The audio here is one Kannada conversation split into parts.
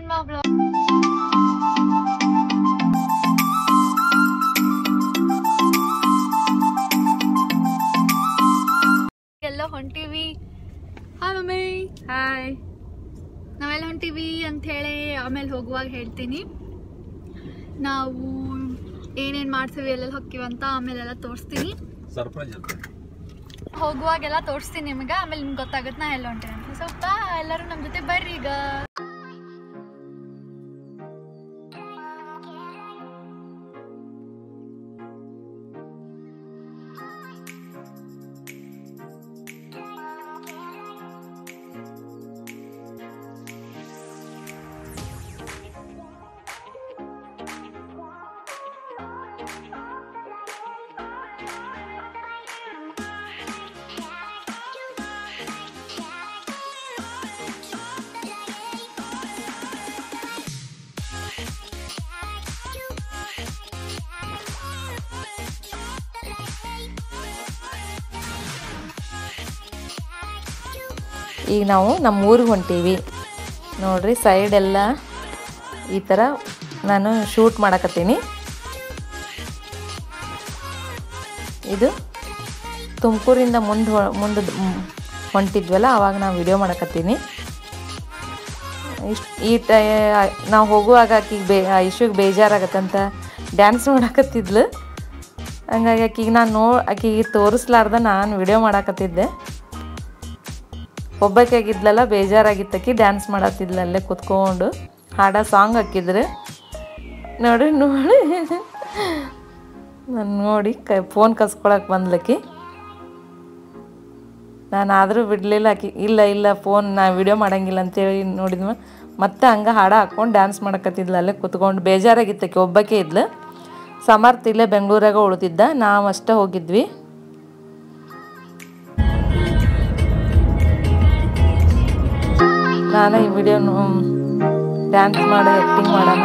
grandma vlog. ಎಲ್ಲ ಹೊಂಟಿವಿ. Hi mummy. ಹಾಯ್. ನಾವೆಲ್ಲ ಹೊಂಟಿವಿ ಅಂತ ಹೇಳಿ ಆಮೇಲೆ ಹೋಗುವಾಗ ಹೇಳ್ತೀನಿ. ನಾವು ಏನೇನು ಮಾಡ್ತೀವಿ ಎಲ್ಲೆಲ್ಲಿ ಹೋಗ್ತೀವಂತ ಆಮೇಲೆಲ್ಲ ತೋರಿಸ್ತೀನಿ. ಸರ್ಪ್ರೈಸ್ ಹೋಗುವಾಗೆಲ್ಲ ತೋರಿಸ್ತೀನಿ ನಿಮ್ಗೆ. ಆಮೇಲೆ ನಿಮ್ಗೆ ಗೊತ್ತಾಗುತ್ತೆ ನಾ ಎಲ್ಲ ಹೊಂಟೇನೆ ಅಂತ. ಸ್ವಲ್ಪ ಎಲ್ಲರೂ ನಮ್ಮ ಜೊತೆ ಬರ್ರಿ ಈಗ. ಈಗ ನಾವು ನಮ್ಮ ಊರಿಗೆ ಹೊಂಟೀವಿ ನೋಡ್ರಿ. ಸೈಡ್ ಎಲ್ಲ ಈ ಥರ ನಾನು ಶೂಟ್ ಮಾಡಕತ್ತೀನಿ. ಇದು ತುಮಕೂರಿಂದ ಮುಂದೆ ಹೊಂಟಿದ್ವಲ್ಲ ಆವಾಗ ನಾವು ವಿಡಿಯೋ ಮಾಡಕತ್ತೀನಿ. ನಾವು ಹೋಗುವಾಗ ಆಕಿಗೆ ಐಶುಗೆ ಬೇಜಾರಾಗತ್ತಂತ ಡ್ಯಾನ್ಸ್ ಮಾಡಕತ್ತಿದ್ಲು. ಹಂಗಾಗಿ ಆಕಿಗೆ ತೋರಿಸ್ಲಾರ್ದ ನಾನು ವಿಡಿಯೋ ಮಾಡಕತ್ತಿದ್ದೆ. ಒಬ್ಬಾಕಿಯಾಗಿದ್ಲಲ್ಲ, ಬೇಜಾರಾಗಿತ್ತಕಿ ಡ್ಯಾನ್ಸ್ ಮಾಡತ್ತಿದ್ಲ ಅಲ್ಲೇ ಕುತ್ಕೊಂಡು. ಸಾಂಗ್ ಹಾಕಿದ್ರು ನೋಡಿ ನಾನು ನೋಡಿ ಫೋನ್ ಕಸ್ಕೊಳಕ್ಕೆ ಬಂದ್ಲಕ್ಕಿ. ನಾನು ಆದರೂ ಬಿಡಲಿಲ್ಲ. ಆಕಿ ಇಲ್ಲ ಫೋನ್ ನಾ ವಿಡಿಯೋ ಮಾಡೋಂಗಿಲ್ಲ ಅಂತೇಳಿ ನೋಡಿದ್ಮ ಮತ್ತೆ ಹಂಗೆ ಹಾಕ್ಕೊಂಡು ಡ್ಯಾನ್ಸ್ ಮಾಡಕತ್ತಿದ್ಲ ಅಲ್ಲೇ ಕುತ್ಕೊಂಡು. ಬೇಜಾರಾಗಿತ್ತಕಿ ಒಬ್ಬಾಕೆ ಇದ್ಲು. ಸಮರ್ಥ ಇಲ್ಲೇ ಬೆಂಗಳೂರಾಗ ಉಳಿದಿದ್ದ, ನಾವು ಅಷ್ಟೇ ಹೋಗಿದ್ವಿ. ನಾನು ಈ ವಿಡಿಯೋ ಡ್ಯಾನ್ಸ್ ಮಾಡಿ ಆ್ಯಕ್ಟಿಂಗ್ ಮಾಡೋಣ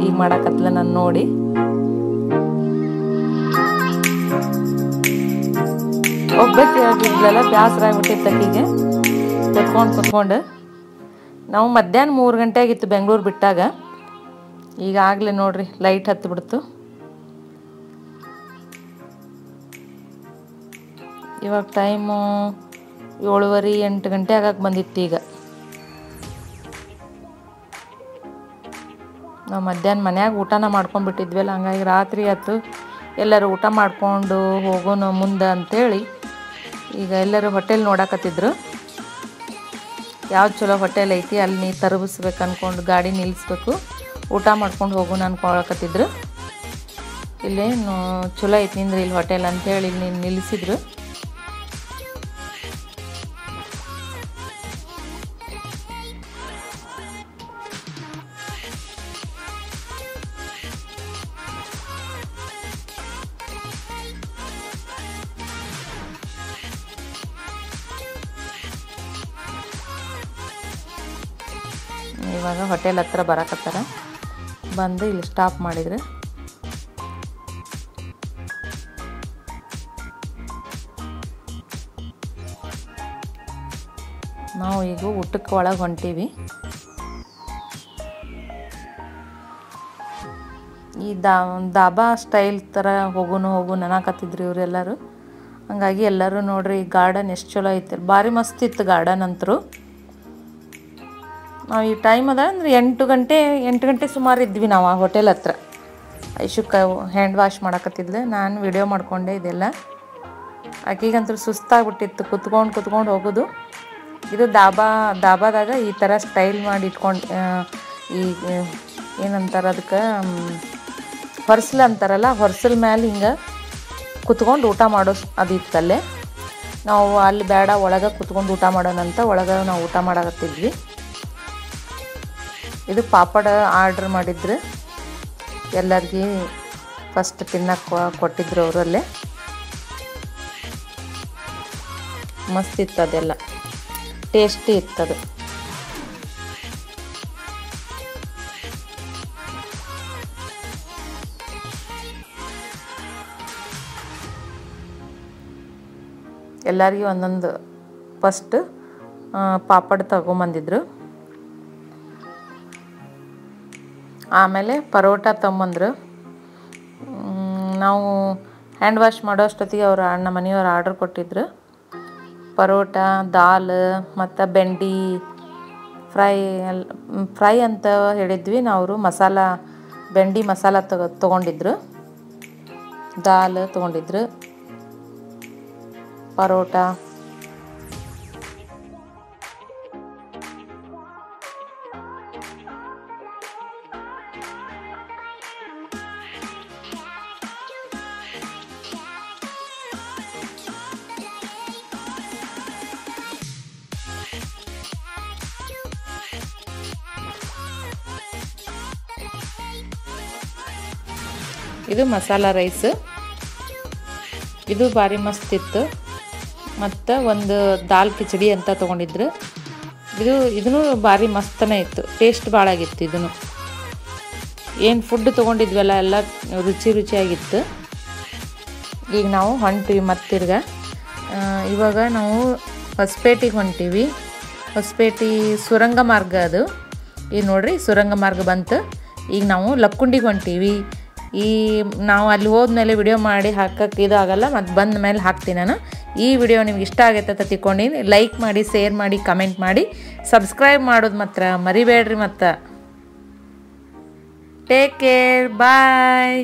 ಈಗ ಮಾಡಕತ್ಲ ನಾನು ನೋಡಿ. ಒಬ್ಬಕ್ಕೆ ಆಗಿದ್ಲಲ್ಲ, ಬೇಸರ ಆಗ್ಬಿಟ್ಟಿತ್ತಕ್ಕಿಗೆ ಕುತ್ಕೊಂಡು. ನಾವು ಮಧ್ಯಾಹ್ನ 3 ಗಂಟೆ ಆಗಿತ್ತು ಬೆಂಗಳೂರು ಬಿಟ್ಟಾಗ. ಈಗಾಗಲೇ ನೋಡ್ರಿ ಲೈಟ್ ಹತ್ತಿಬಿಡ್ತು. ಇವಾಗ ಟೈಮು 7:30 8 ಗಂಟೆ ಆಗಕ್ಕೆ ಬಂದಿತ್ತು. ಈಗ ನಾವು ಮಧ್ಯಾಹ್ನ ಮನ್ಯಾಗ ಊಟನ ಮಾಡ್ಕೊಂಡ್ಬಿಟ್ಟಿದ್ವಲ್ಲ, ಹಂಗಾಗಿ ರಾತ್ರಿ ಆಯ್ತು. ಎಲ್ಲರೂ ಊಟ ಮಾಡಿಕೊಂಡು ಹೋಗೋಣ ಮುಂದೆ ಅಂಥೇಳಿ ಈಗ ಎಲ್ಲರೂ ಹೋಟೆಲ್ ನೋಡಕತ್ತಿದ್ರು. ಯಾವ್ದು ಚಲೋ ಹೋಟೆಲ್ ಐತಿ ಅಲ್ಲಿ ತರಬಿಸ್ಬೇಕು ಅಂದ್ಕೊಂಡು ಗಾಡಿ ನಿಲ್ಲಿಸ್ಬೇಕು, ಊಟ ಮಾಡ್ಕೊಂಡು ಹೋಗೋಣ ಅನ್ಕೊಳಕತ್ತಿದ್ರು. ಇಲ್ಲೇನು ಚಲೋ ಐತಿ ನಿಂದ್ರಿ ಇಲ್ಲಿ ಹೋಟೆಲ್ ಅಂಥೇಳಿ ಇಲ್ಲಿ ನಿಲ್ಲಿಸಿದ್ರು. ಇವಾಗ ಹೋಟೆಲ್ ಹತ್ರ ಬರಕತ್ತಾರ. ಬಂದು ಇಲ್ಲಿ ಸ್ಟಾಪ್ ಮಾಡಿದ್ರು. ನಾವು ಈಗ ಊಟಕ್ಕೆ ಒಳಗೆ ಹೊಂಟೀವಿ. ಈ ದಾಬಾ ಸ್ಟೈಲ್ ಥರ ಹೋಗೋನು ಅನ್ನಕತ್ತಿದ್ರು ಇವರೆಲ್ಲರೂ. ಹಂಗಾಗಿ ಎಲ್ಲರೂ ನೋಡ್ರಿ ಈ ಗಾರ್ಡನ್ ಎಷ್ಟು ಚಲೋ ಐತೆ, ಭಾರಿ ಮಸ್ತ್ ಇತ್ತು ಗಾರ್ಡನ್ ಅಂತರೂ. ನಾವು ಈ ಟೈಮ್ ಅದ ಅಂದರೆ 8 ಗಂಟೆ ಸುಮಾರು ಇದ್ವಿ ನಾವು ಆ ಹೋಟೆಲ್ ಹತ್ರ. ಐಶುಕ್ಕ ಹ್ಯಾಂಡ್ ವಾಶ್ ಮಾಡಕತ್ತಿದ್ಲು, ನಾನು ವಿಡಿಯೋ ಮಾಡಿಕೊಂಡೆ ಇದೆಲ್ಲ. ಆಕೆಗಂತೂ ಸುಸ್ತಾಗ್ಬಿಟ್ಟಿತ್ತು ಕುತ್ಕೊಂಡು ಹೋಗೋದು. ಇದು ದಾಬಾದಾಗ ಈ ಥರ ಸ್ಟೈಲ್ ಮಾಡಿ ಇಟ್ಕೊಂಡು, ಈ ಏನಂತಾರೆ ಅದಕ್ಕೆ ಹೊರ್ಸಲು ಅಂತಾರಲ್ಲ, ಹೊರ್ಸಲ್ ಮೇಲೆ ಹಿಂಗೆ ಕುತ್ಕೊಂಡು ಊಟ ಮಾಡೋ ಅದು ಇತ್ತಲ್ಲೇ. ನಾವು ಅಲ್ಲಿ ಬೇಡ ಒಳಗೆ ಕುತ್ಕೊಂಡು ಊಟ ಮಾಡೋಣಂತ ಒಳಗೆ ನಾವು ಊಟ ಮಾಡಕತ್ತಿದ್ವಿ. ಇದು ಪಾಪಡ ಆರ್ಡ್ರ್ ಮಾಡಿದ್ರು, ಎಲ್ಲರಿಗೆ ಫಸ್ಟ್ ತಿನ್ನಕ್ಕೆ ಕೊಟ್ಟಿದ್ರು ಅವರಲ್ಲೇ. ಮಸ್ತ್ ಇತ್ತು, ಅದೆಲ್ಲ ಟೇಸ್ಟಿ ಇತ್ತದು. ಎಲ್ಲರಿಗೂ ಒಂದೊಂದು ಫಸ್ಟ್ ಪಾಪಡ್ ತಗೊಂಬಂದಿದ್ರು. ಆಮೇಲೆ ಪರೋಟ ತೊಗೊಂಬಂದ್ರು. ನಾವು ಹ್ಯಾಂಡ್ ವಾಶ್ ಮಾಡೋ ಅಷ್ಟೊತ್ತಿಗೆ ನಮ್ಮ ಮನೆಯವ್ರು ಆರ್ಡ್ರ್ ಕೊಟ್ಟಿದ್ರು. ಪರೋಟ, ದಾಲ್ ಮತ್ತು ಬೆಂಡಿ ಫ್ರೈ ಅಂತ ಹೇಳಿದ್ವಿ. ನಾವು ಬೆಂಡಿ ಮಸಾಲ ತೊಗೊಂಡಿದ್ರು, ದಾಲ್ ತೊಗೊಂಡಿದ್ರು, ಪರೋಟ. ಇದು ಮಸಾಲ ರೈಸ್, ಇದು ಭಾರಿ ಮಸ್ತ್ ಇತ್ತು. ಮತ್ತು ಒಂದು ದಾಲ್ ಕಿಚಡಿ ಅಂತ ತೊಗೊಂಡಿದ್ರು. ಇದೂ ಭಾರಿ ಮಸ್ತನೇ ಇತ್ತು, ಟೇಸ್ಟ್ ಭಾಳ ಆಗಿತ್ತು. ಇದೂ ಏನು ಫುಡ್ ತೊಗೊಂಡಿದ್ವಲ್ಲ ಎಲ್ಲ ರುಚಿಯಾಗಿತ್ತು. ಈಗ ನಾವು ಹೊಂಟಿವಿ ಮತ್ತಿರ್ಗ. ಇವಾಗ ನಾವು ಹೊಸಪೇಟೆಗೆ ಹೊಂಟೀವಿ. ಹೊಸಪೇಟೆ ಸುರಂಗ ಮಾರ್ಗ ಅದು. ಈಗ ನೋಡ್ರಿ ಸುರಂಗ ಮಾರ್ಗ ಬಂತು. ಈಗ ನಾವು ಲಕ್ಕುಂಡಿಗೆ ಹೊಂಟೀವಿ. ನಾವು ಅಲ್ಲಿ ಹೋದ್ಮೇಲೆ ವಿಡಿಯೋ ಮಾಡಿ ಹಾಕಕ್ಕೆ ಇದು ಆಗಲ್ಲ, ಮತ್ತು ಬಂದ ಮೇಲೆ ಹಾಕ್ತೀನಿ ನಾನು. ಈ ವಿಡಿಯೋ ನಿಮ್ಗೆ ಇಷ್ಟ ಆಗೈತೆ ಅಂತ ತಿಳ್ಕೊಂಡಿನಿ. ಲೈಕ್ ಮಾಡಿ, ಶೇರ್ ಮಾಡಿ, ಕಮೆಂಟ್ ಮಾಡಿ, ಸಬ್ಸ್ಕ್ರೈಬ್ ಮಾಡೋದು ಮಾತ್ರ ಮರಿಬೇಡ್ರಿ. ಮತ್ತು ಟೇಕ್ ಕೇರ್, ಬಾಯ್.